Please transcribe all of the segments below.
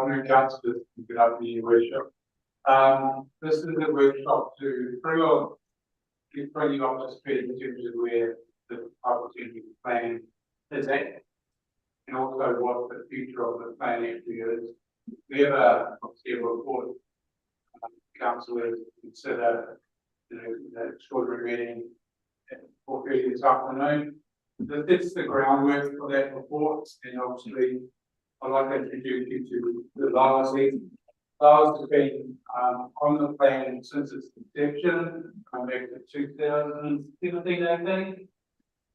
afternoon, councillors. Good afternoon, Your Worship. This is a workshop to bring you up to speed in terms of where the opportunity plan is at, and also what the future of the plan actually is. We have obviously a report. Councillors consider the extraordinary meeting at 4:30 this afternoon. That's the groundwork for that report, and obviously I'd like to introduce you to the Lois. Lois has been on the plan since its inception, back to 2017, I think.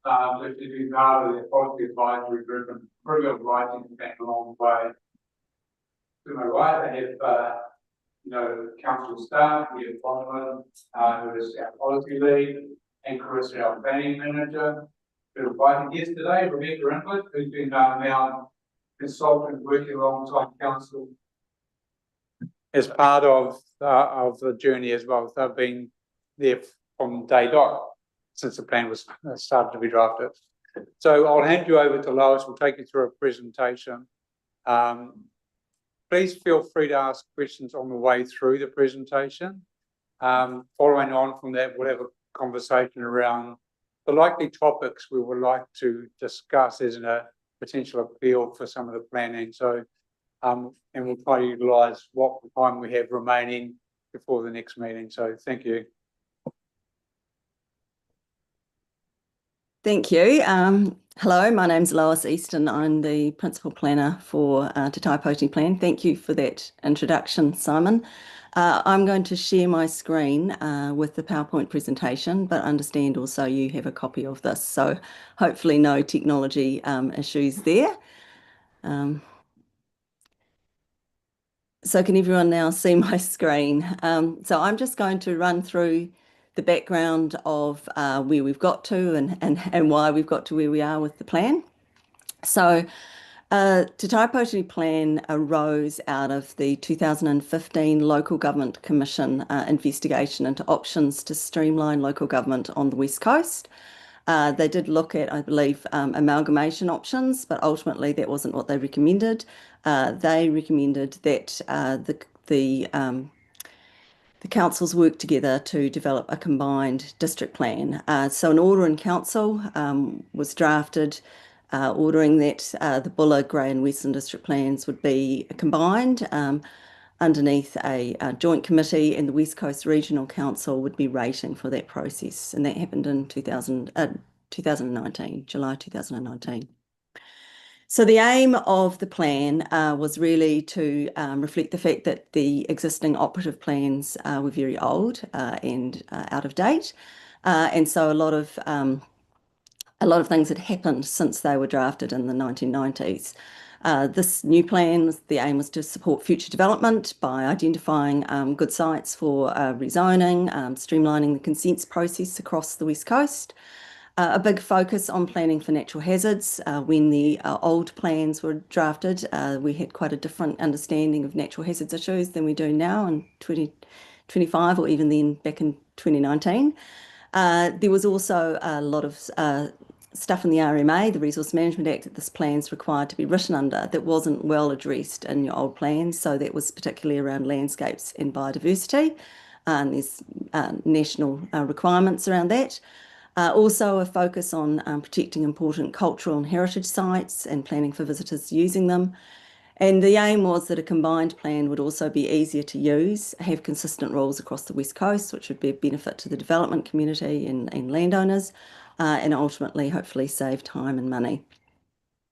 So she's been part of the policy advisory group and pretty good writing back a long way. To my right, I have council staff. We have Bonman, who is our policy lead, and Chris, our planning manager. We were invited yesterday, Rebecca Inwood, who's been now consultant working alongside council as part of the journey as well. They've been there from day dot since the plan was started to be drafted. So I'll hand you over to Lois. We'll take you through a presentation. Please feel free to ask questions on the way through the presentation. Following on from that, we'll have a conversation around the likely topics we would like to discuss as a potential appeal for some of the planning. So, and we'll try to utilise what time we have remaining before the next meeting. So thank you. Thank you. Hello, my name's Lois Easton. I'm the Principal Planner for Te Taipoti Plan. Thank you for that introduction, Simon. I'm going to share my screen with the PowerPoint presentation, but understand also you have a copy of this, so hopefully no technology issues there. So can everyone now see my screen? So I'm just going to run through the background of where we've got to and why we've got to where we are with the plan. So Te Taipoti Plan arose out of the 2015 Local Government Commission investigation into options to streamline local government on the West Coast. They did look at, I believe, amalgamation options, but ultimately that wasn't what they recommended. They recommended that the councils work together to develop a combined district plan. So an order in council was drafted ordering that the Buller, Grey and Western district plans would be combined underneath a joint committee, and the West Coast Regional Council would be rating for that process. And that happened in 2019, July 2019. So the aim of the plan was really to reflect the fact that the existing operative plans were very old and out of date. And so a lot of things had happened since they were drafted in the 1990s. This new plan, the aim was to support future development by identifying good sites for rezoning, streamlining the consents process across the West Coast. A big focus on planning for natural hazards. When the old plans were drafted, we had quite a different understanding of natural hazards issues than we do now in 2025 or even then back in 2019. There was also a lot of stuff in the RMA, the Resource Management Act, that this plan's required to be written under that wasn't well addressed in your old plans. So that was particularly around landscapes and biodiversity. And there's national requirements around that. Also a focus on protecting important cultural and heritage sites and planning for visitors using them. And the aim was that a combined plan would also be easier to use, have consistent rules across the West Coast, which would be a benefit to the development community and landowners, and ultimately, hopefully, save time and money.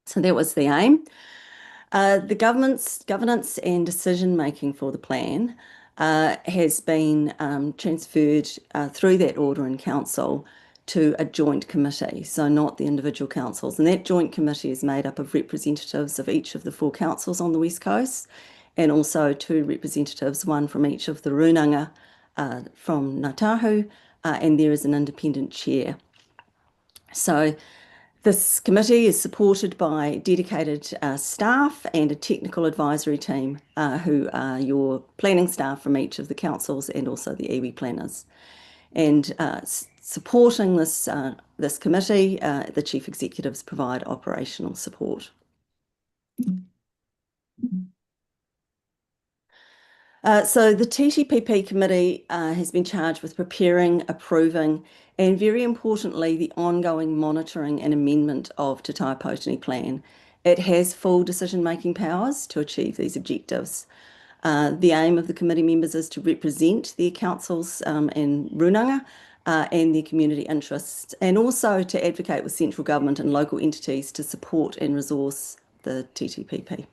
So that was the aim. The governance and decision-making for the plan has been transferred through that order in council to a joint committee, so not the individual councils. And that joint committee is made up of representatives of each of the 4 councils on the West Coast, and also 2 representatives, one from each of the Runanga from Ngāi Tahu, and there is an independent chair. So this committee is supported by dedicated staff and a technical advisory team who are your planning staff from each of the councils and also the iwi planners. And supporting this committee, the chief executives provide operational support. So the TTPP committee has been charged with preparing, approving, and very importantly, the ongoing monitoring and amendment of Te Tai Pōtini Plan. It has full decision-making powers to achieve these objectives. The aim of the committee members is to represent their councils and runanga and their community interests, and also to advocate with central government and local entities to support and resource the TTPP.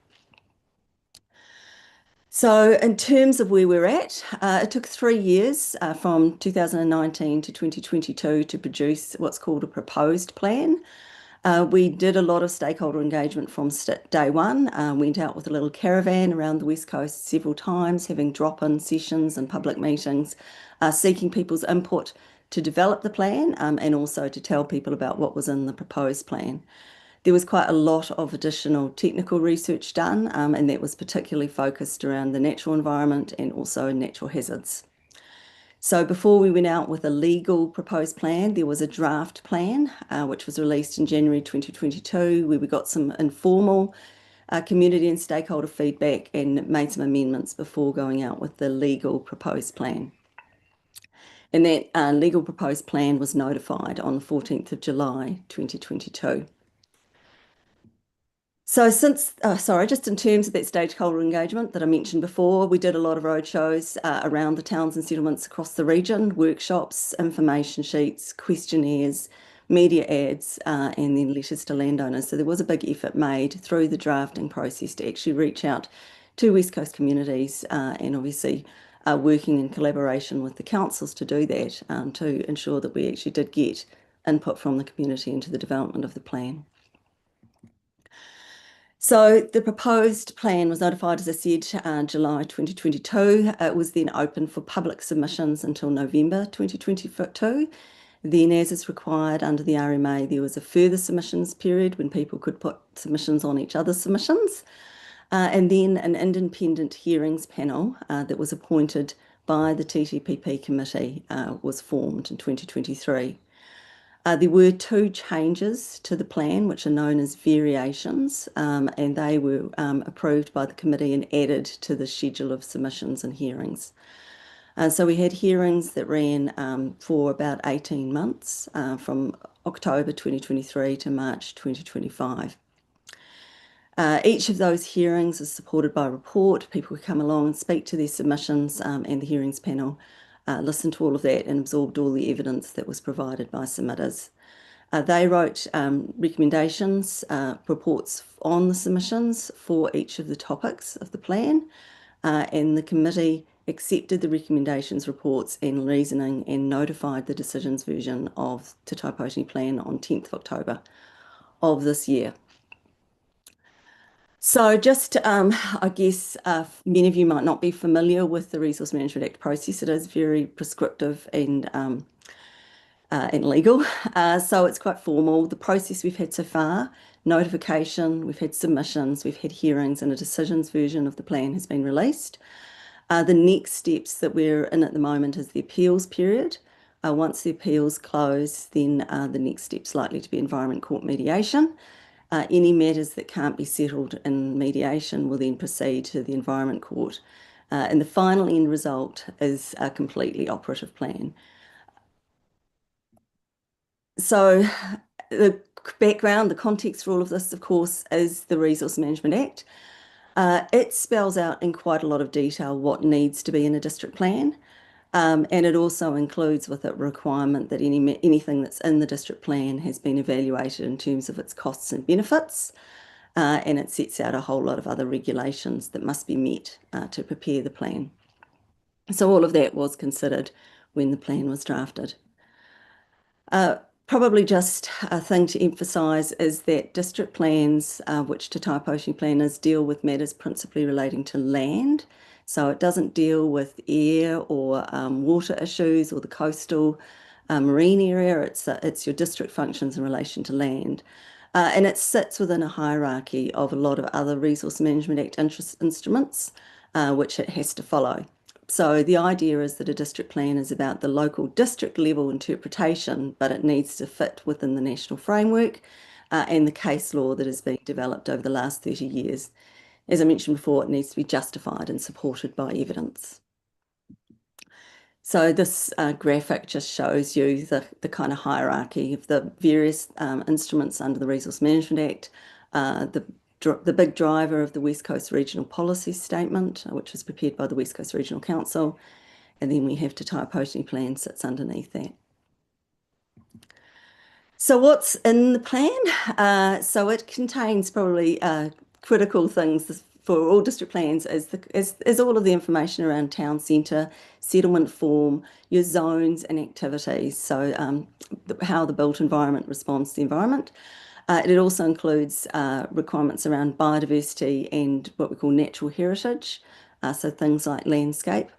So in terms of where we're at, it took 3 years from 2019 to 2022 to produce what's called a proposed plan. We did a lot of stakeholder engagement from day one, went out with a little caravan around the West Coast several times, having drop-in sessions and public meetings, seeking people's input to develop the plan and also to tell people about what was in the proposed plan. There was quite a lot of additional technical research done, and that was particularly focused around the natural environment and also natural hazards. So before we went out with a legal proposed plan, there was a draft plan, which was released in January 2022, where we got some informal community and stakeholder feedback and made some amendments before going out with the legal proposed plan. And that legal proposed plan was notified on the 14th of July 2022. So just in terms of that stakeholder engagement that I mentioned before, we did a lot of roadshows around the towns and settlements across the region, workshops, information sheets, questionnaires, media ads, and then letters to landowners. So there was a big effort made through the drafting process to actually reach out to West Coast communities and obviously working in collaboration with the councils to do that, to ensure that we actually did get input from the community into the development of the plan. So the proposed plan was notified, as I said, July 2022. It was then open for public submissions until November 2022. Then, as is required under the RMA, there was a further submissions period when people could put submissions on each other's submissions. And then an independent hearings panel that was appointed by the TTPP committee was formed in 2023. There were 2 changes to the plan, which are known as variations, and they were approved by the committee and added to the schedule of submissions and hearings. So we had hearings that ran for about 18 months, from October 2023 to March 2025. Each of those hearings is supported by a report. People could come along and speak to their submissions, and the hearings panel listened to all of that and absorbed all the evidence that was provided by submitters. They wrote recommendations, reports on the submissions for each of the topics of the plan, and the committee accepted the recommendations, reports and reasoning and notified the decisions version of Te Tai Pōtini Plan on 10th of October of this year. So just, I guess, many of you might not be familiar with the Resource Management Act process. It is very prescriptive and legal. So it's quite formal. The process we've had so far, notification, we've had submissions, we've had hearings, and a decisions version of the plan has been released. The next steps that we're in at the moment is the appeals period. Once the appeals close, then the next step's likely to be Environment Court mediation. Any matters that can't be settled in mediation will then proceed to the Environment Court. And the final end result is a completely operative plan. So the background, the context for all of this, of course, is the Resource Management Act. It spells out in quite a lot of detail what needs to be in a district plan. And it also includes with it requirement that anything that's in the district plan has been evaluated in terms of its costs and benefits. And it sets out a whole lot of other regulations that must be met to prepare the plan. So all of that was considered when the plan was drafted. Probably just a thing to emphasise is that district plans, which Te Tai Pōtini planners deal with matters principally relating to land. So it doesn't deal with air or water issues or the coastal marine area. It's your district functions in relation to land. And it sits within a hierarchy of a lot of other Resource Management Act instruments, which it has to follow. So the idea is that a district plan is about the local district level interpretation, but it needs to fit within the national framework and the case law that has been developed over the last 30 years. as I mentioned before, it needs to be justified and supported by evidence. So this graphic just shows you the kind of hierarchy of the various instruments under the Resource Management Act, the big driver of the West Coast Regional Policy Statement, which was prepared by the West Coast Regional Council, and then we have Te Taipōtini Plan sits underneath that. So what's in the plan? So it contains probably critical things for all district plans is all of the information around town centre, settlement form, your zones and activities. So how the built environment responds to the environment. It also includes requirements around biodiversity and what we call natural heritage. So things like landscape.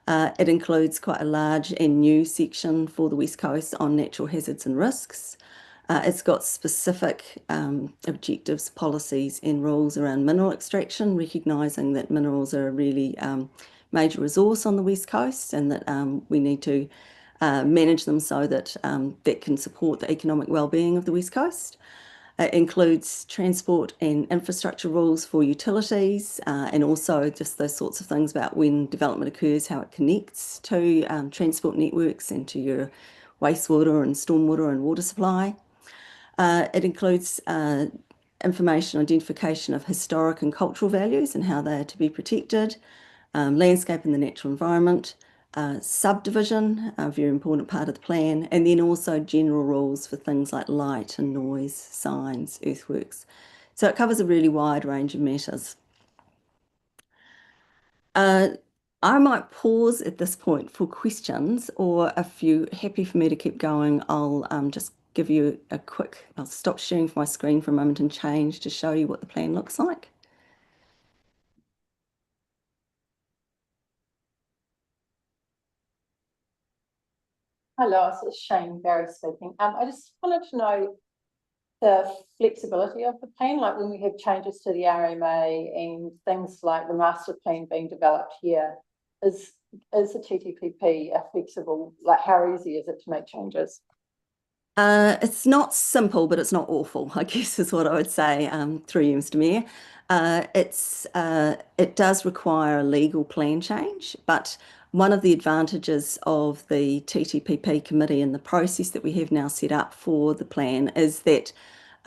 It includes quite a large and new section for the West Coast on natural hazards and risks. It's got specific objectives, policies and rules around mineral extraction, recognising that minerals are a really major resource on the West Coast and that we need to manage them so that that can support the economic well-being of the West Coast. It includes transport and infrastructure rules for utilities and also just those sorts of things about when development occurs, how it connects to transport networks and to your wastewater and stormwater and water supply. It includes information identification of historic and cultural values and how they are to be protected, landscape and the natural environment, subdivision, a very important part of the plan, and then also general rules for things like light and noise, signs, earthworks. So it covers a really wide range of matters. I might pause at this point for questions, or if you're happy for me to keep going, I'll just give you a quick, I'll stop sharing my screen for a moment and change to show you what the plan looks like. Hello, it's Shane Barry speaking. I just wanted to know the flexibility of the plan, like when we have changes to the RMA and things like the master plan being developed here, is the TTPP a flexible, like how easy is it to make changes? It's not simple, but it's not awful, I guess is what I would say through you, Mr. Mayor. It does require a legal plan change, but one of the advantages of the TTPP committee and the process that we have now set up for the plan is that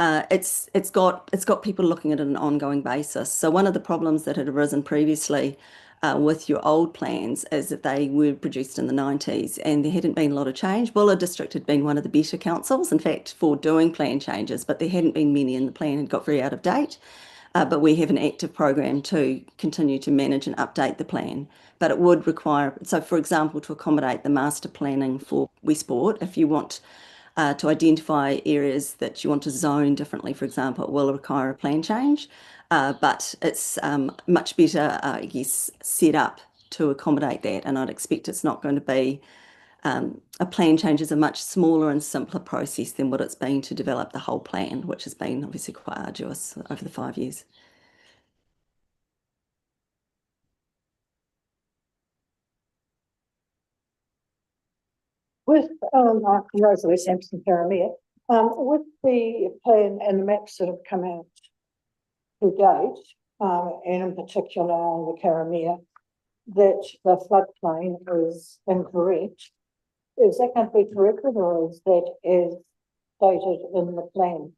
it's got people looking at it on an ongoing basis. So one of the problems that had arisen previously with your old plans is that they were produced in the 90s and there hadn't been a lot of change. Bulla District had been one of the better councils, in fact, for doing plan changes, but there hadn't been many and the plan had got very out of date. But we have an active program to continue to manage and update the plan. But it would require, so for example, to accommodate the master planning for Westport, if you want to identify areas that you want to zone differently, for example, it will require a plan change. But it's much better, I guess, set up to accommodate that. And I'd expect it's not going to be a plan change is a much smaller and simpler process than what it's been to develop the whole plan, which has been obviously quite arduous over the 5 years. With Rosalie Sampson Paramere, with the plan and the maps that have come out to date, and in particular on the Paramere, that the floodplain is incorrect. Is that going to be corrected or is that as stated in the plan?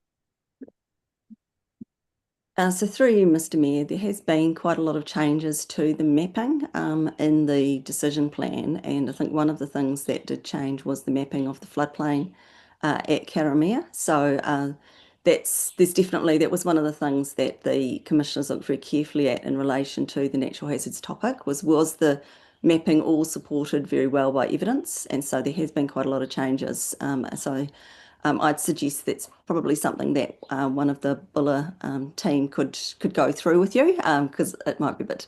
So through you, Mr. Mayor, there has been quite a lot of changes to the mapping in the decision plan, and I think one of the things that did change was the mapping of the floodplain at Karamea. So that was one of the things that the commissioners looked very carefully at in relation to the natural hazards topic was the mapping all supported very well by evidence, and so there has been quite a lot of changes. I'd suggest that's probably something that one of the Bulla team could go through with you because it might be a bit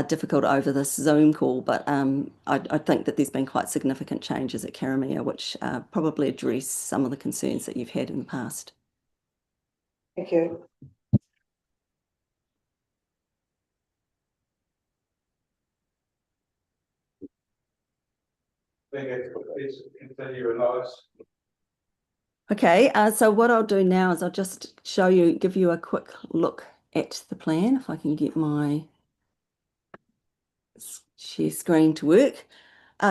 difficult over this Zoom call, but I think that there's been quite significant changes at Karamea which probably address some of the concerns that you've had in the past. Thank you. Please continue, Lois. Okay, so what I'll do now is I'll just give you a quick look at the plan, if I can get my share screen to work.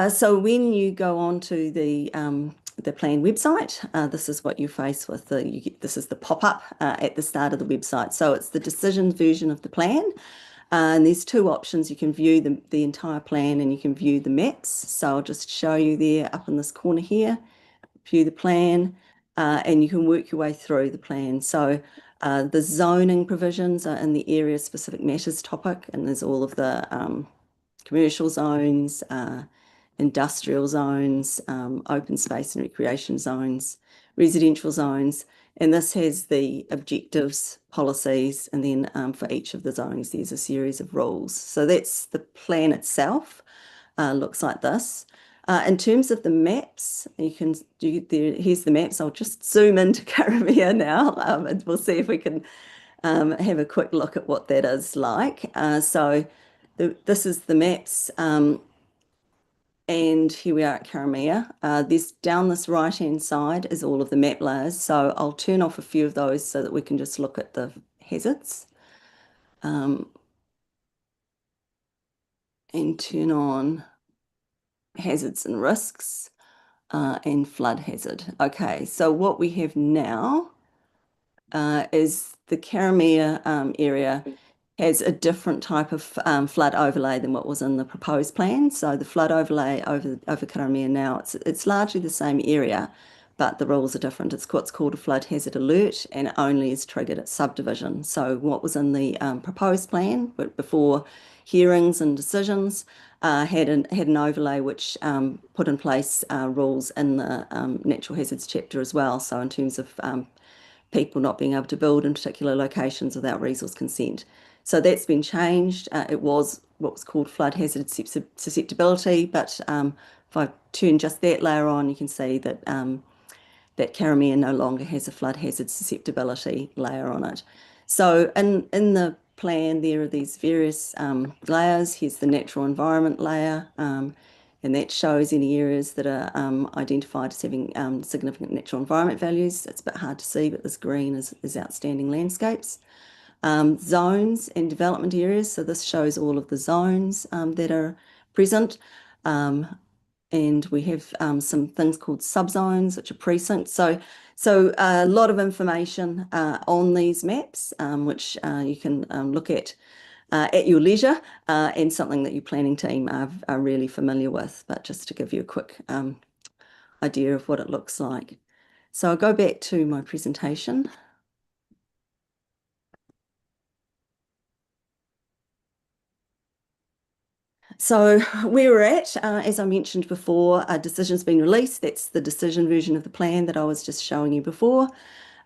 So when you go onto the plan website, this is what you face with. This is the pop-up at the start of the website. So it's the decision version of the plan. And there's two options. You can view the entire plan and you can view the maps. So I'll just show you there up in this corner here, view the plan, and you can work your way through the plan. So the zoning provisions are in the area specific matters topic, and there's all of the commercial zones, industrial zones, open space and recreation zones, residential zones, and this has the objectives, policies, and then for each of the zones, there's a series of rules. So that's the plan itself, looks like this. In terms of the maps, you can do there. Here's the maps. I'll just zoom into Karamea now, and we'll see if we can have a quick look at what that is like. So this is the maps. And here we are at Karamea. This down this right-hand side is all of the map layers. So I'll turn off a few of those so that we can just look at the hazards. And turn on hazards and risks and flood hazard. Okay, so what we have now is the Karamea area has a different type of flood overlay than what was in the proposed plan. So the flood overlay over Karamea now, it's largely the same area, but the rules are different. It's what's called a flood hazard alert, and it only is triggered at subdivision. So what was in the proposed plan, but before hearings and decisions, had an overlay which put in place rules in the natural hazards chapter as well. So in terms of people not being able to build in particular locations without resource consent. So that's been changed. It was what was called flood hazard susceptibility, but if I turn just that layer on, you can see that that Karamea no longer has a flood hazard susceptibility layer on it. So in the plan, there are these various layers. Here's the natural environment layer, and that shows any areas that are identified as having significant natural environment values. It's a bit hard to see, but this green is outstanding landscapes. Zones and development areas. So this shows all of the zones that are present. And we have some things called subzones, which are precincts. So a lot of information on these maps, which you can look at your leisure, and something that your planning team are really familiar with. But just to give you a quick idea of what it looks like. So I'll go back to my presentation. So where we're at, as I mentioned before, a decision's been released. That's the decision version of the plan that I was just showing you before.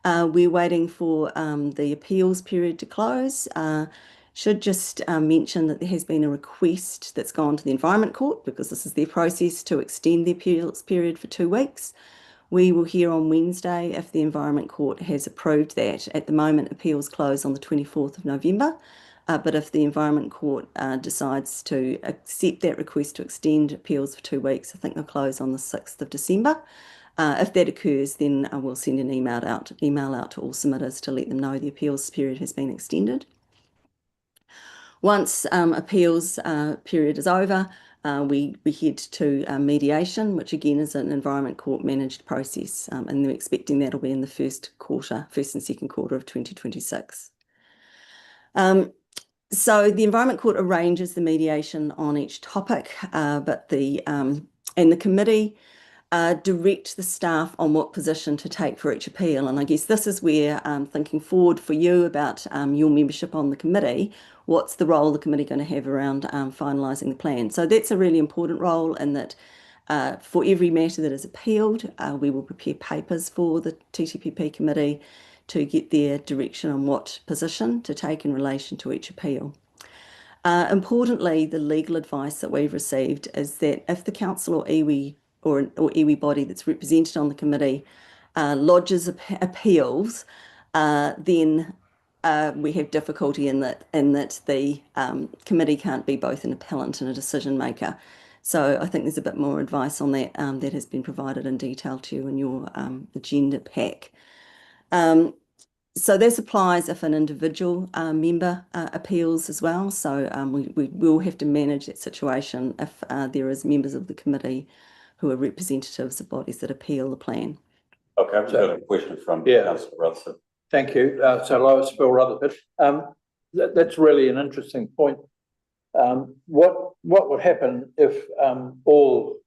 We're waiting for the appeals period to close. Should just mention that there has been a request that's gone to the Environment Court, because this is their process, to extend the appeals period for 2 weeks. We will hear on Wednesday if the Environment Court has approved that. At the moment, appeals close on the 24th of November. But if the Environment Court decides to accept that request to extend appeals for 2 weeks, I think they'll close on the 6th of December. If that occurs, then I will send an email out to all submitters to let them know the appeals period has been extended. Once appeals period is over, we head to mediation, which again is an Environment Court managed process, and we're expecting that'll be in the first and second quarter of 2026. So the Environment Court arranges the mediation on each topic, but the committee direct the staff on what position to take for each appeal. And I guess this is where thinking forward for you about your membership on the committee, what's the role the committee going to have around finalising the plan? So that's a really important role, in that for every matter that is appealed, we will prepare papers for the TTPP committee to get their direction on what position to take in relation to each appeal. Importantly, the legal advice that we've received is that if the council or iwi or iwi body that's represented on the committee lodges appeals, then we have difficulty in that the committee can't be both an appellant and a decision maker. So I think there's a bit more advice on that that has been provided in detail to you in your agenda pack. So this applies if an individual member appeals as well. So we will have to manage that situation if there is members of the committee who are representatives of bodies that appeal the plan. Okay, I've got a question from Yeah. Councillor Rutherford. Thank you. So Lois, Phil Rutherford. That's really an interesting point. What would happen if all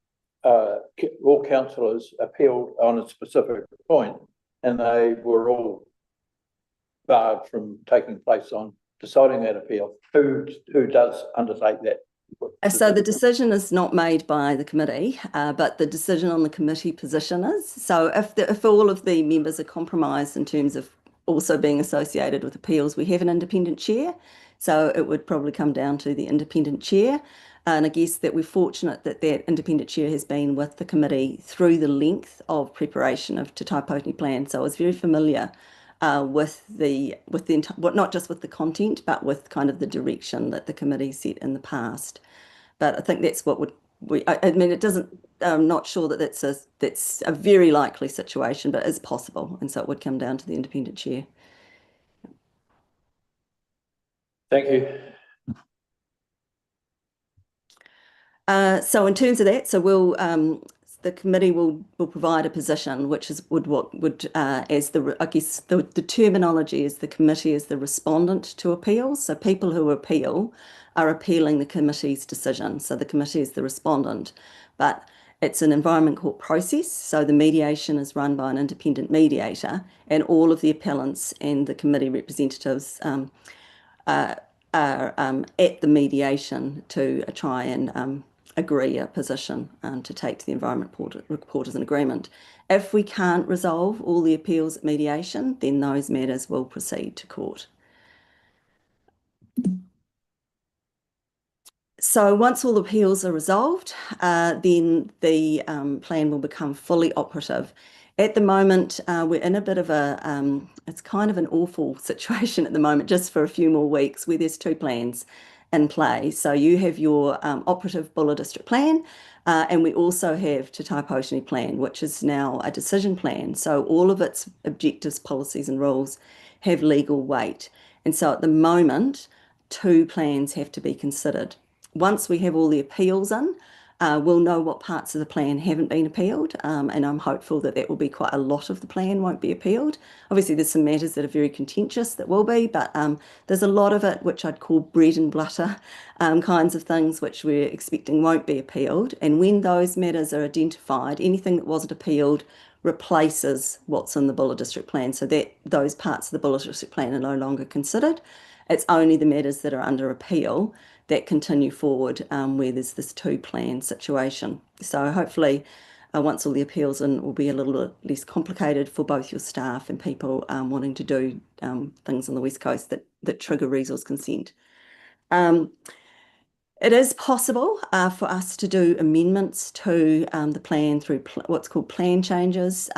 councillors appealed on a specific point and they were all barred from taking place on deciding that appeal? Who does undertake that? So the decision is not made by the committee, but the decision on the committee position is. So if all of the members are compromised in terms of also being associated with appeals, we have an independent chair. So it would probably come down to the independent chair. And I guess that we're fortunate that that independent chair has been with the committee through the length of preparation of Te Taipōtini plan. So I was very familiar with not just with the content, but with kind of the direction that the committee set in the past. But I think that's what I mean, it doesn't, I'm not sure that that's a very likely situation, but it is possible. And so it would come down to the independent chair. Thank you. So in terms of that, the committee will provide a position, which is as I guess the terminology is the committee is the respondent to appeals. So people who appeal are appealing the committee's decision. So the committee is the respondent, but it's an environment court process. So the mediation is run by an independent mediator, and all of the appellants and the committee representatives are at the mediation to try and agree a position to take to the environment court as an agreement. If we can't resolve all the appeals at mediation, then those matters will proceed to court. So once all appeals are resolved, then the plan will become fully operative. At the moment, we're in a bit of it's kind of an awful situation at the moment, just for a few more weeks, where there's two plans in play. So you have your operative Buller District plan, and we also have Te Taipōtini plan, which is now a decision plan. So all of its objectives, policies and rules have legal weight. And so at the moment, two plans have to be considered. Once we have all the appeals in, we'll know what parts of the plan haven't been appealed, and I'm hopeful that that will be quite a lot of the plan won't be appealed. Obviously, there's some matters that are very contentious that will be, but there's a lot of it which I'd call bread and butter kinds of things which we're expecting won't be appealed. And when those matters are identified, anything that wasn't appealed replaces what's in the Buller District plan, so that those parts of the Buller District plan are no longer considered. It's only the matters that are under appeal that continue forward where there's this two-plan situation. So hopefully once all the appeals in, will be a little bit less complicated for both your staff and people wanting to do things on the West Coast that trigger resource consent. It is possible for us to do amendments to the plan through what's called plan changes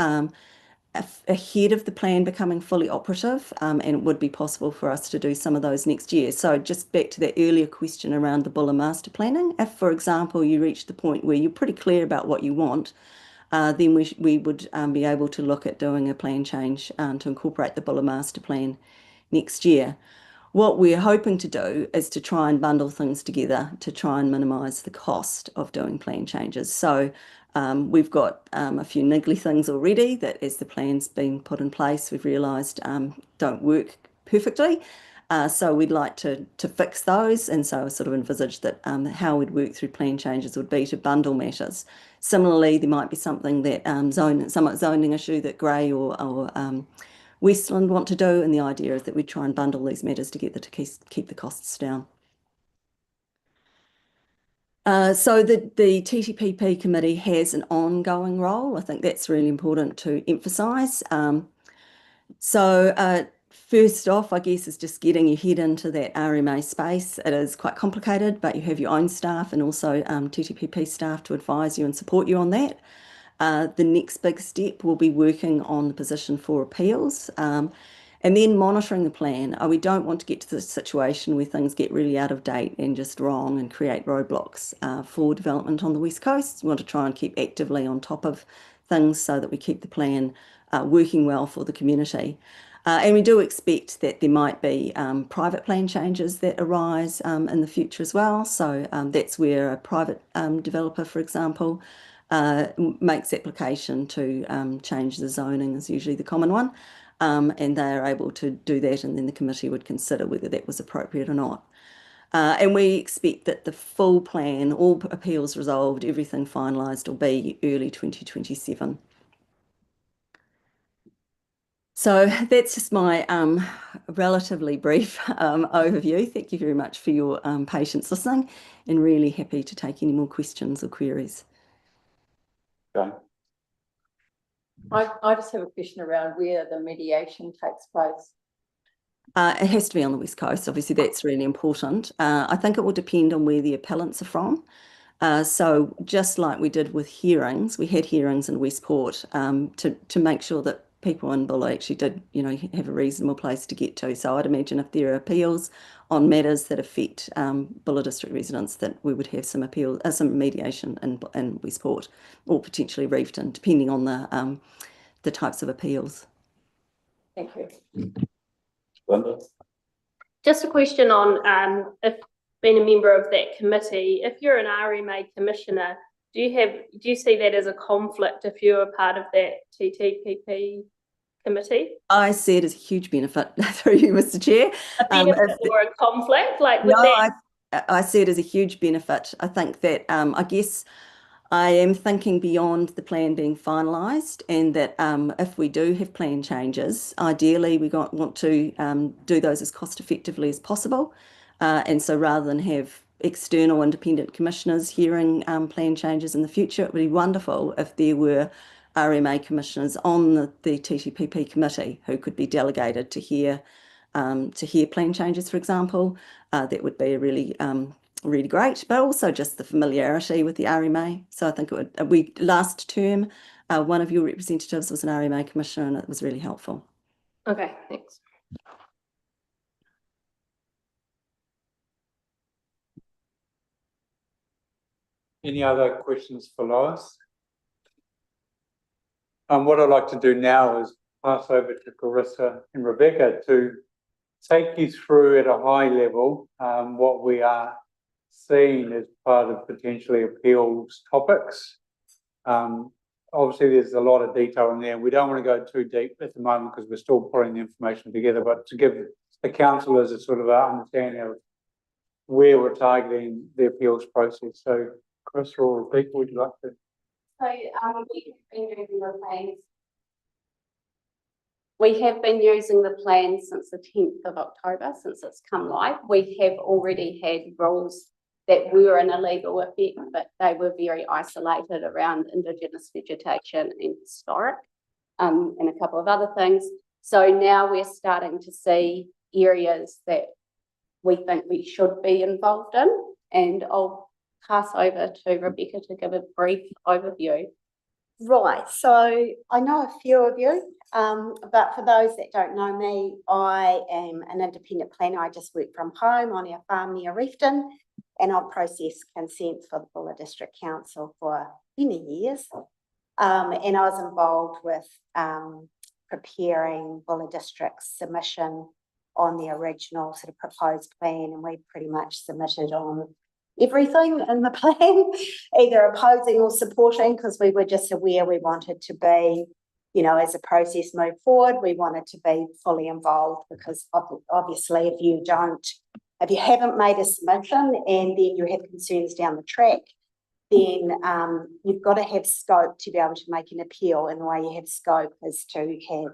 ahead of the plan becoming fully operative, and it would be possible for us to do some of those next year. So just back to that earlier question around the Buller master planning, if, for example, you reach the point where you're pretty clear about what you want, then we would be able to look at doing a plan change to incorporate the Buller master plan next year. What we're hoping to do is to try and bundle things together to try and minimise the cost of doing plan changes. So we've got a few niggly things already that, as the plan's been put in place, we've realised don't work perfectly. So we'd like to fix those, and so I sort of envisaged that how we'd work through plan changes would be to bundle matters. Similarly, there might be something that somewhat zoning issue that Grey or Westland want to do, and the idea is that we try and bundle these matters together to keep the costs down. So the TTPP committee has an ongoing role. I think that's really important to emphasise. First off, I guess, is just getting your head into that RMA space. It is quite complicated, but you have your own staff and also TTPP staff to advise you and support you on that. The next big step will be working on the position for appeals and then monitoring the plan. We don't want to get to the situation where things get really out of date and just wrong and create roadblocks for development on the West Coast. We want to try and keep actively on top of things so that we keep the plan working well for the community. And we do expect that there might be private plan changes that arise in the future as well. So that's where a private developer, for example, makes application to change the zoning is usually the common one. And they are able to do that, and then the committee would consider whether that was appropriate or not. And we expect that the full plan, all appeals resolved, everything finalised, will be early 2027. So that's just my relatively brief overview. Thank you very much for your patience listening, and really happy to take any more questions or queries. Okay. I just have a question around where the mediation takes place. It has to be on the West Coast. Obviously, that's really important. I think it will depend on where the appellants are from. So just like we did with hearings, we had hearings in Westport to make sure that people in Bulla actually did, have a reasonable place to get to. So I'd imagine if there are appeals on matters that affect Bulla district residents, that we would have some mediation in Westport, or potentially Reefton, depending on the types of appeals. Thank you. Linda? Just a question on if being a member of that committee, if you're an RMA commissioner, do you see that as a conflict if you're a part of that TTPP committee? I see it as a huge benefit through you, Mr. Chair. A benefit or a conflict? Like with I see it as a huge benefit. I think that I guess I am thinking beyond the plan being finalised, and that if we do have plan changes, ideally we want to do those as cost effectively as possible. And so rather than have external independent commissioners hearing plan changes in the future, it would be wonderful if there were RMA commissioners on the TTPP committee who could be delegated to hear plan changes, for example. That would be a really great, but also just the familiarity with the RMA. So I think it would, last term, one of your representatives was an RMA commissioner, and it was really helpful. Okay, thanks. Any other questions for Lois? What I'd like to do now is pass over to Carissa and Rebecca to take you through at a high level what we are seeing as part of potentially appeals topics. Obviously, there's a lot of detail in there. We don't want to go too deep at the moment because we're still putting the information together, but to give the councillors a sort of understanding of where we're targeting the appeals process. So, Chris or Rebecca, would you like to? So we have been using the plan since the 10th of October, since it's come live. We have already had rules that were in a legal effect, but they were very isolated around Indigenous vegetation and historic, and a couple of other things. So now we're starting to see areas that we think we should be involved in, and I'll pass over to Rebecca to give a brief overview. Right, so I know a few of you, but for those that don't know me, I am an independent planner. I just work from home on our farm near Reefton, and I've processed consents for the Bulla District Council for many years. And I was involved with preparing Bulla District's submission on the original sort of proposed plan, and we pretty much submitted on everything in the plan, either opposing or supporting, because we were just aware we wanted to be, as the process moved forward, we wanted to be fully involved, because obviously if you haven't made a submission and then you have concerns down the track, then you've got to have scope to be able to make an appeal, and the way you have scope is to have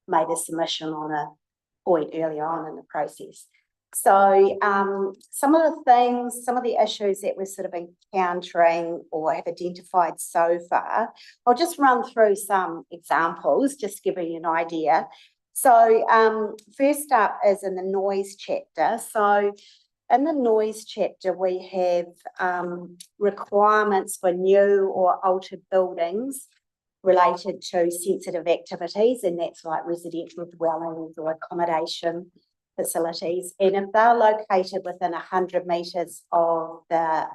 made a submission on a point earlier on in the process. So some of the issues that we're sort of encountering or have identified so far, I'll just run through some examples, just giving you an idea. So first up is in the noise chapter. So in the noise chapter, we have requirements for new or altered buildings related to sensitive activities, and that's like residential dwellings or accommodation facilities. And if they're located within 100 metres of the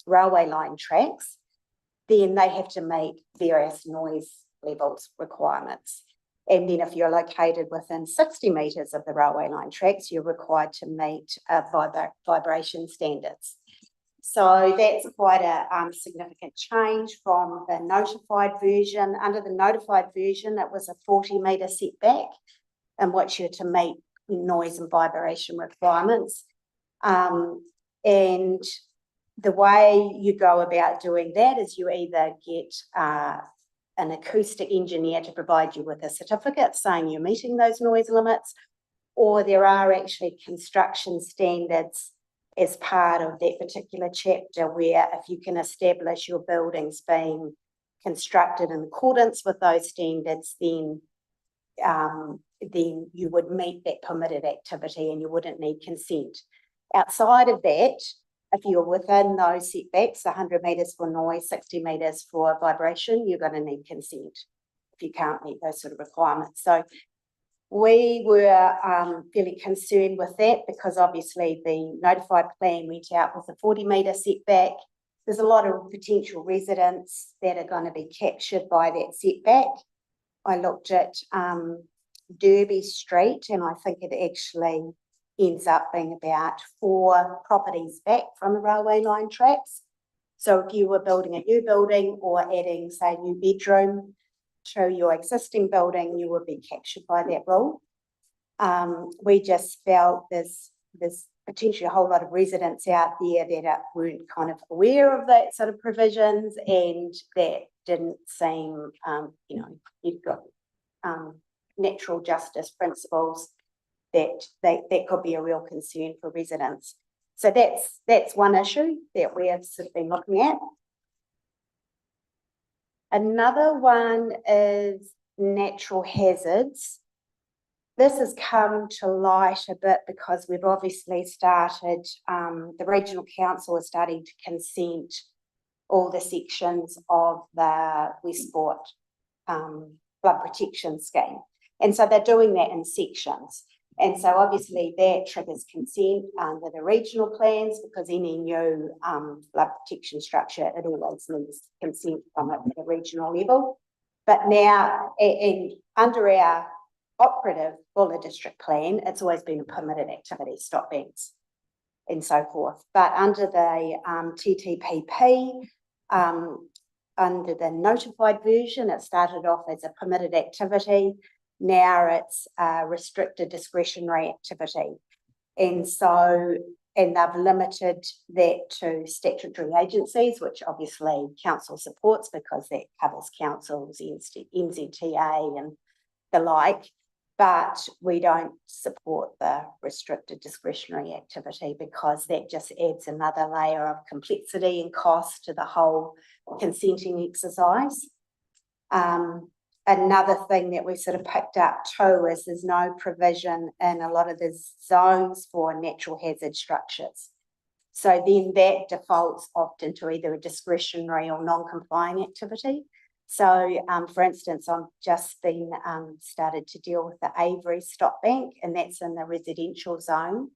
railway line tracks, then they have to meet various noise levels requirements. And then if you're located within 60 metres of the railway line tracks, you're required to meet vibration standards. So that's quite a significant change from the notified version. Under the notified version, it was a 40-metre setback in which you're to meet noise and vibration requirements. And the way you go about doing that is you either get an acoustic engineer to provide you with a certificate saying you're meeting those noise limits, or there are actually construction standards as part of that particular chapter where if you can establish your buildings being constructed in accordance with those standards, then you would meet that permitted activity and you wouldn't need consent. Outside of that, if you're within those setbacks, 100 metres for noise, 60 metres for vibration, you're going to need consent if you can't meet those sort of requirements. So we were fairly concerned with that because obviously the notified plan went out with a 40-metre setback. There's a lot of potential residents that are going to be captured by that setback. I looked at Derby Street and I think it actually ends up being about 4 properties back from the railway line tracks. So if you were building a new building or adding, say, a new bedroom to your existing building, you would be captured by that rule. We just felt there's potentially a whole lot of residents out there that weren't kind of aware of that sort of provisions, and that didn't seem, you've got natural justice principles that could be a real concern for residents. So that's one issue that we have sort of been looking at. Another one is natural hazards. This has come to light a bit because we've obviously started, the regional council is starting to consent all the sections of the Westport flood protection scheme. And so they're doing that in sections. And so obviously that triggers consent under the regional plans because any new flood protection structure, it always needs consent from it at the regional level. But now, and under our operative Buller District Plan, it's always been a permitted activity, stop banks and so forth. But under the TTPP, under the notified version, it started off as a permitted activity. Now it's a restricted discretionary activity. And so, and they've limited that to statutory agencies, which obviously council supports because that covers councils, NZTA and the like. But we don't support the restricted discretionary activity because that just adds another layer of complexity and cost to the whole consenting exercise. Another thing that we sort of picked up too is there's no provision in a lot of the zones for natural hazard structures. So then that defaults often to either a discretionary or non-complying activity. So, for instance, I've just been started to deal with the Avery Stop Bank, and that's in the residential zone.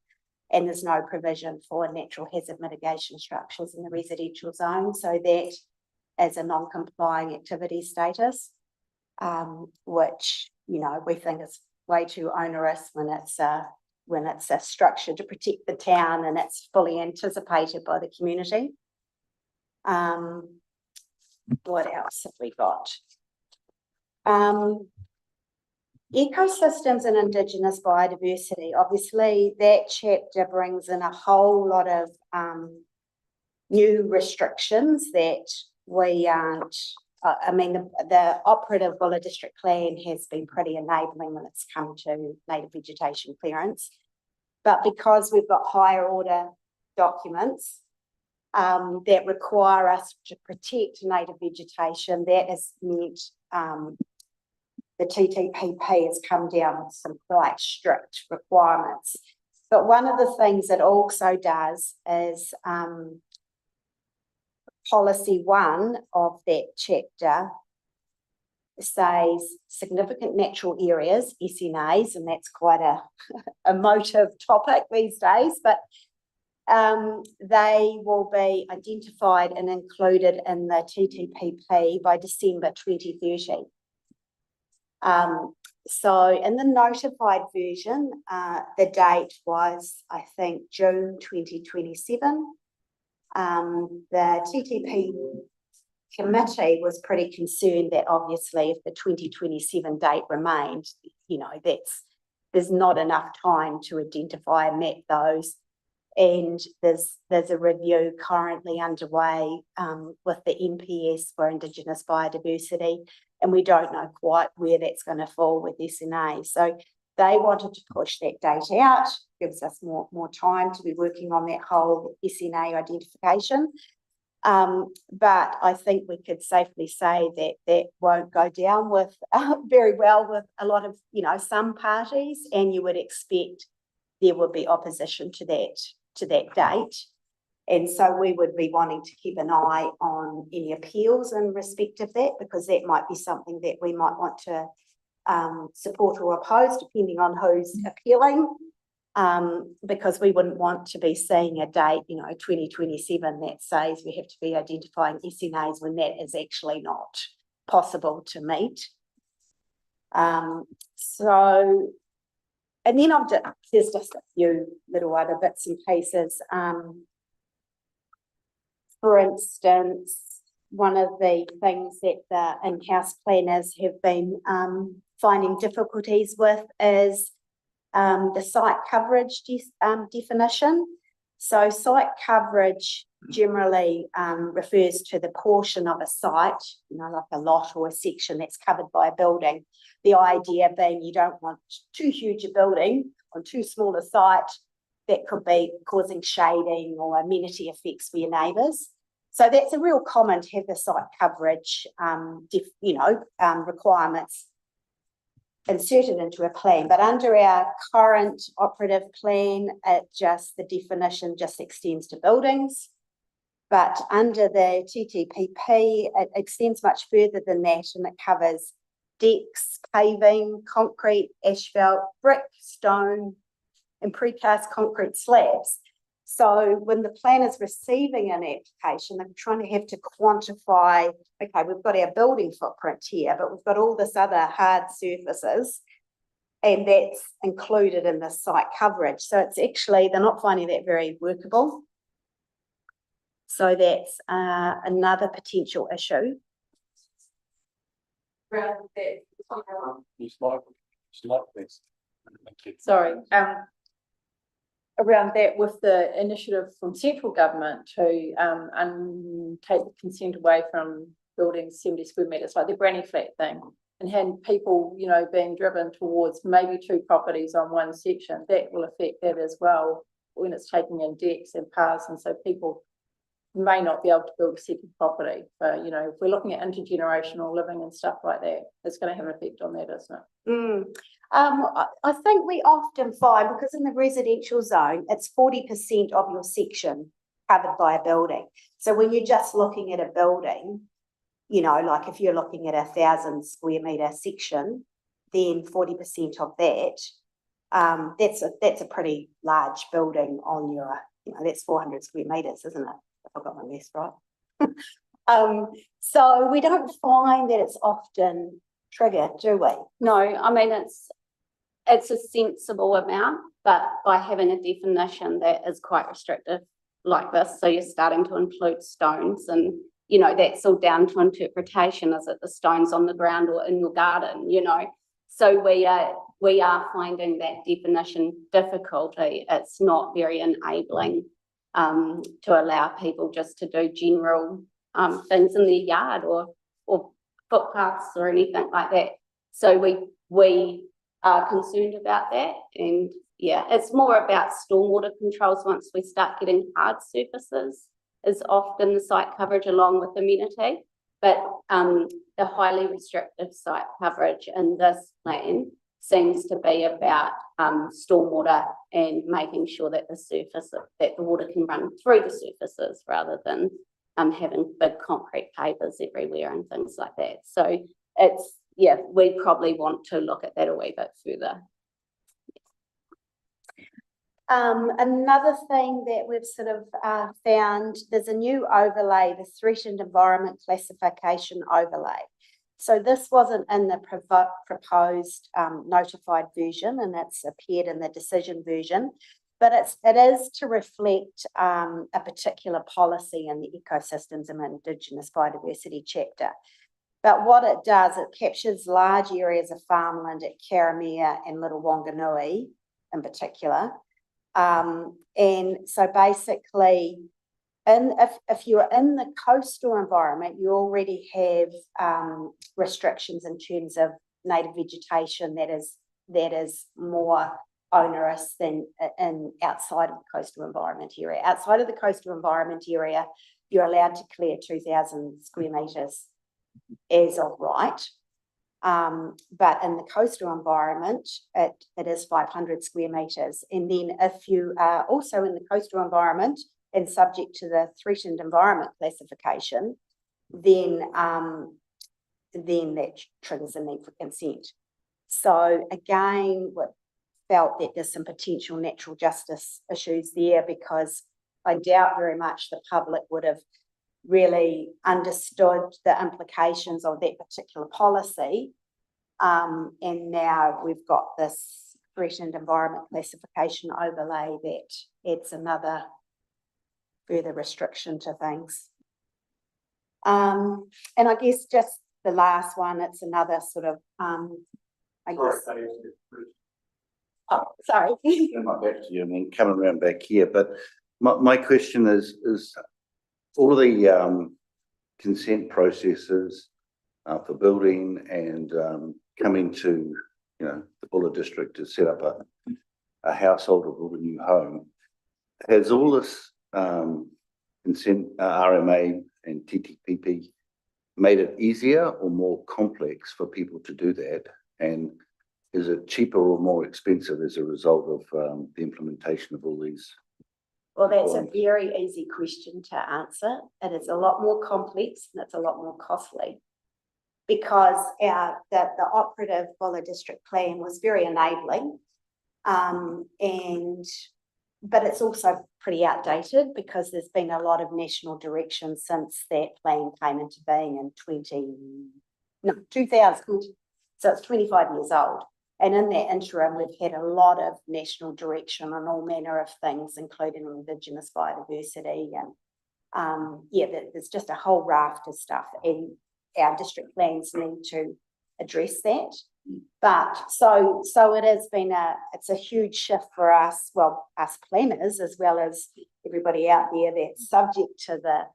And there's no provision for natural hazard mitigation structures in the residential zone. So that is a non-complying activity status. Which, we think is way too onerous when it's a structure to protect the town and it's fully anticipated by the community. What else have we got? Ecosystems and Indigenous biodiversity. Obviously, that chapter brings in a whole lot of new restrictions that we aren't. The operative Buller District Plan has been pretty enabling when it's come to native vegetation clearance. But because we've got higher order documents that require us to protect native vegetation, that has meant the TTPP has come down with some quite strict requirements. But one of the things it also does is Policy 1 of that chapter says significant natural areas, SNAs, and that's quite a emotive topic these days, but they will be identified and included in the TTPP by December 2030. So in the notified version, the date was, I think, June 2027. The TTP committee was pretty concerned that obviously if the 2027 date remained, you know, there's not enough time to identify and map those. And there's a review currently underway with the MPS for Indigenous biodiversity, and we don't know quite where that's going to fall with SNA. So they wanted to push that date out, gives us more time to be working on that whole SNA identification. But I think we could safely say that that won't go down with very well with a lot of, you know, some parties, and you would expect there would be opposition to that date. And so we would be wanting to keep an eye on any appeals in respect of that, because that might be something that we might want to support or oppose, depending on who's appealing. Because we wouldn't want to be seeing a date, you know, 2027 that says we have to be identifying SNAs when that is actually not possible to meet. So, and then there's just a few little other bits and pieces. For instance, one of the things that the in-house planners have been finding difficulties with is the site coverage definition. So site coverage generally refers to the portion of a site, you know, like a lot or a section that's covered by a building. The idea being you don't want too huge a building on too small a site that could be causing shading or amenity effects for your neighbours. So that's a real common to have the site coverage, requirements inserted into a plan. But under our current operative plan, the definition just extends to buildings. But under the TTPP, it extends much further than that, and it covers decks, paving, concrete, asphalt, brick, stone, and precast concrete slabs. So when the planner's receiving an application, they're trying to have to quantify, okay, we've got our building footprint here, but we've got all this other hard surfaces, and that's included in the site coverage. So it's actually, they're not finding that very workable. So that's another potential issue. Sorry, around that, with the initiative from central government to take the consent away from buildings 70 square metres, like the granny flat thing, and had people, you know, being driven towards maybe 2 properties on one section, that will affect that as well when it's taking in decks and paths, and so people may not be able to build a second property. But, you know, if we're looking at intergenerational living and stuff like that, it's going to have an effect on that, isn't it? I think we often find, because in the residential zone, it's 40% of your section covered by a building. So when you're just looking at a building, you know, like if you're looking at 1,000 square metre section, then 40% of that, that's a pretty large building on your, you know, that's 400 square metres, isn't it? If I got my maths right. So we don't find that it's often triggered, do we? No, I mean, it's a sensible amount, but by having a definition that is quite restrictive like this, so you're starting to include stones, and, you know, that's all down to interpretation. Is it the stones on the ground or in your garden, you know? So we are finding that definition difficulty. It's not very enabling to allow people just to do general things in their yard or footpaths or anything like that. So we are concerned about that, and yeah, it's more about stormwater controls. Once we start getting hard surfaces, is often the site coverage along with amenity, but the highly restrictive site coverage in this plan seems to be about stormwater and making sure that the water can run through the surfaces rather than having big concrete pavers everywhere and things like that. So it's, yeah, we probably want to look at that a wee bit further. Another thing that we've sort of found, there's a new overlay, the threatened environment classification overlay. So this wasn't in the proposed notified version, and it's appeared in the decision version, but it is to reflect a particular policy in the ecosystems and Indigenous biodiversity chapter. But what it does, it captures large areas of farmland at Karamea and Little Wanganui in particular. And so basically, if you're in the coastal environment, you already have restrictions in terms of native vegetation that is more onerous than in outside of the coastal environment area. Outside of the coastal environment area, you're allowed to clear 2,000 square metres as of right. But in the coastal environment, it is 500 square metres. And then if you are also in the coastal environment and subject to the threatened environment classification, then that triggers a need for consent. So again, we felt that there's some potential natural justice issues there, because I doubt very much the public would have really understood the implications of that particular policy. And now we've got this threatened environment classification overlay that adds another further restriction to things. And I guess just the last one, it's another sort of, I guess. Oh, sorry. Come back to you and then coming around back here, but my question is all of the consent processes for building and coming to, the Buller district to set up a household or build a new home, has all this consent, RMA and TTPP made it easier or more complex for people to do that? And is it cheaper or more expensive as a result of the implementation of all these? Well, that's a very easy question to answer. It is a lot more complex and it's a lot more costly, because the operative Buller district plan was very enabling, but it's also pretty outdated because there's been a lot of national direction since that plan came into being in 2000. So it's 25 years old. And in that interim, we've had a lot of national direction on all manner of things, including Indigenous biodiversity. And there's just a whole raft of stuff. And our district plans need to address that. But so it has been it's a huge shift for us, well, us planners, as well as everybody out there that's subject to the,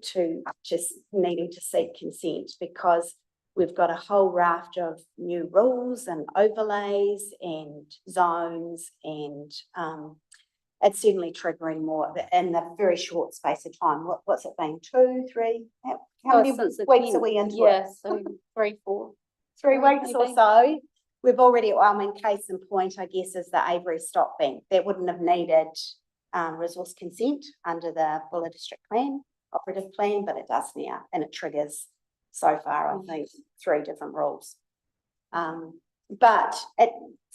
to just needing to seek consent, because we've got a whole raft of new rules and overlays and zones, and it's certainly triggering more in a very short space of time. What's it been, 2, 3? How many weeks are we into it? Yeah, so 3, 4. 3 weeks maybe. or so. We've already, case in point, I guess, is the Avery Stop Bank. That wouldn't have needed resource consent under the Buller District Plan, operative plan, but it does now, and it triggers so far, I think, 3 different rules.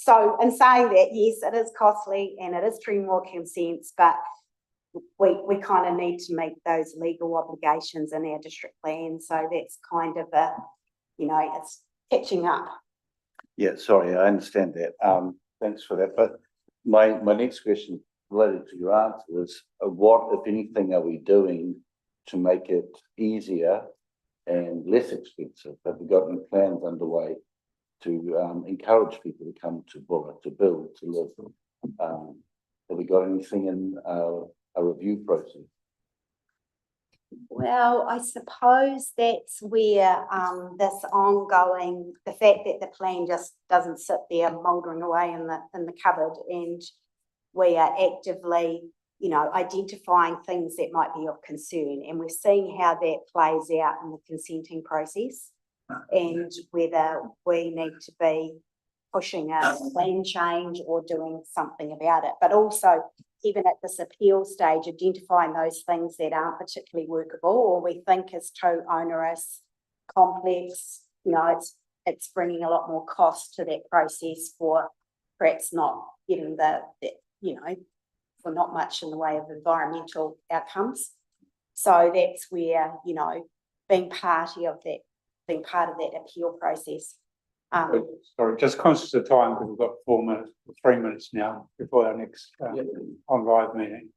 So in saying that, yes, it is costly and it is triggering more consents, but we kind of need to meet those legal obligations in our district plan. So that's kind of it's catching up. Yeah, sorry, I understand that. Thanks for that. But my next question related to your answer is, what, if anything, are we doing to make it easier and less expensive? Have we got any plans underway to encourage people to come to Buller, to build, to live? Have we got anything in a review process? Well, I suppose that's where this ongoing, the fact that the plan just doesn't sit there mouldering away in the cupboard, and we are actively, identifying things that might be of concern, and we're seeing how that plays out in the consenting process, and whether we need to be pushing a plan change or doing something about it. But also, even at this appeal stage, identifying those things that aren't particularly workable or we think is too onerous, complex, it's bringing a lot more cost to that process for perhaps not getting for not much in the way of environmental outcomes. So that's where, being part of that appeal process. Sorry, just conscious of time because we've got 4 minutes, 3 minutes now before our next on live meeting.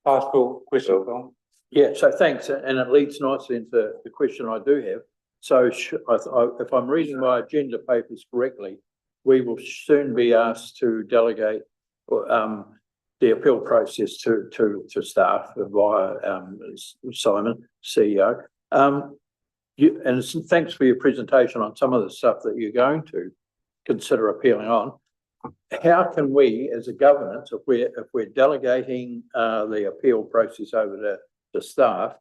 Last question, Phil. Yeah, so thanks, and it leads nicely into the question I do have. So if I'm reading my agenda papers correctly, we will soon be asked to delegate the appeal process to staff via Simon, CEO. And thanks for your presentation on some of the stuff that you're going to consider appealing on. How can we, as a governance, if we're delegating the appeal process over to staff,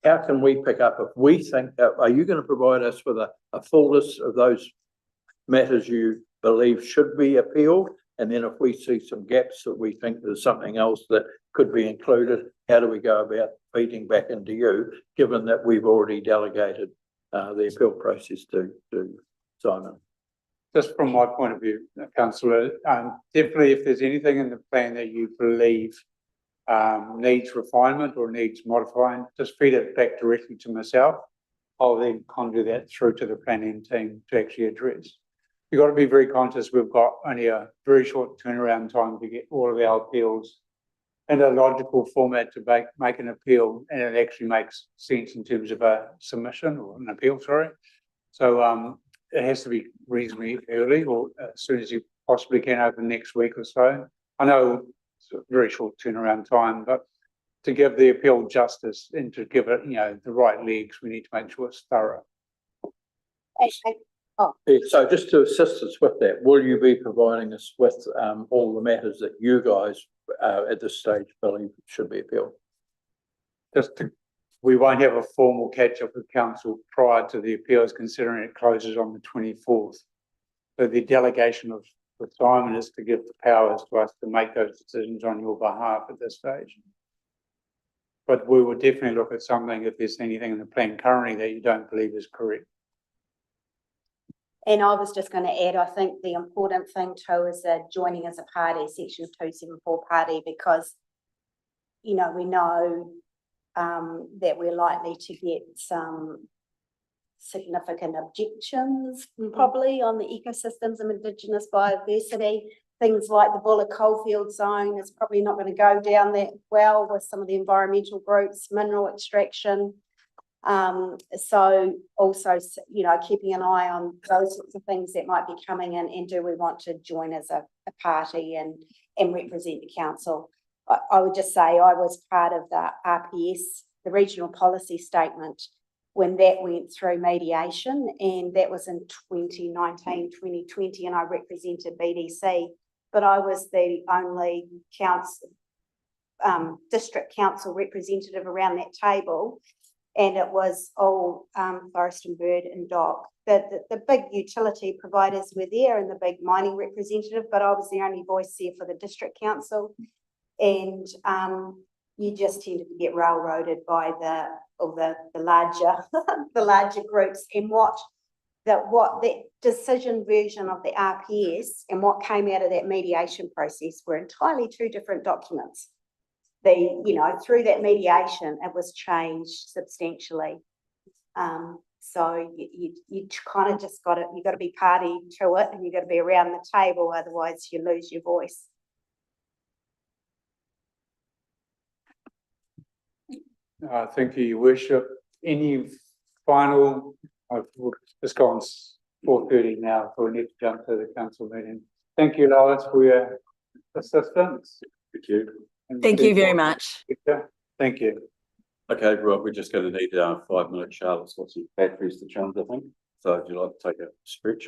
how can we pick up if we think, are you going to provide us with a full list of those matters you believe should be appealed? And then if we see some gaps that we think there's something else that could be included, how do we go about feeding back into you, given that we've already delegated the appeal process to Simon? Just from my point of view, Councillor, definitely if there's anything in the plan that you believe needs refinement or needs modifying, just feed it back directly to myself. I'll then conjure that through to the planning team to actually address. You've got to be very conscious we've got only a very short turnaround time to get all of our appeals in a logical format to make an appeal, and it actually makes sense in terms of a submission or an appeal, sorry. So it has to be reasonably early or as soon as you possibly can over the next week or so. I know it's a very short turnaround time, but to give the appeal justice and to give it, the right legs, we need to make sure it's thorough. Yeah, so just to assist us with that, will you be providing us with all the matters that you guys at this stage believe should be appealed? We won't have a formal catch up with council prior to the appeals, considering it closes on the 24th. So the delegation of Simon is to give the powers to us to make those decisions on your behalf at this stage. But we will definitely look at something if there's anything in the plan currently that you don't believe is correct. And I was just going to add, I think the important thing too is joining as a party, Section 274 party, because, we know that we're likely to get some significant objections probably on the ecosystems of Indigenous biodiversity. Things like the Buller coalfield zone is probably not going to go down that well with some of the environmental groups, mineral extraction. So also, keeping an eye on those sorts of things that might be coming in, and do we want to join as a party and represent the council? I would just say I was part of the RPS, the regional policy statement, when that went through mediation, and that was in 2019, 2020, and I represented BDC, but I was the only district council representative around that table. And it was all forest and bird and dog. The big utility providers were there and the big mining representative, but I was the only voice there for the district council. And you just tended to get railroaded by the larger groups. And what the decision version of the RPS and what came out of that mediation process were entirely two different documents. Through that mediation, it was changed substantially. So you kind of just you got to be party to it, and you got to be around the table, otherwise you lose your voice. Thank you, Your Worship. Any final? It's gone 4:30 now, so we need to jump to the council meeting. Thank you, Lois, for your assistance. Thank you. Thank you very much. Thank you. Okay, Rob, we're just going to need 5 minutes, Charlotte's got some batteries to charge, I think. So if you'd like to take a stretch and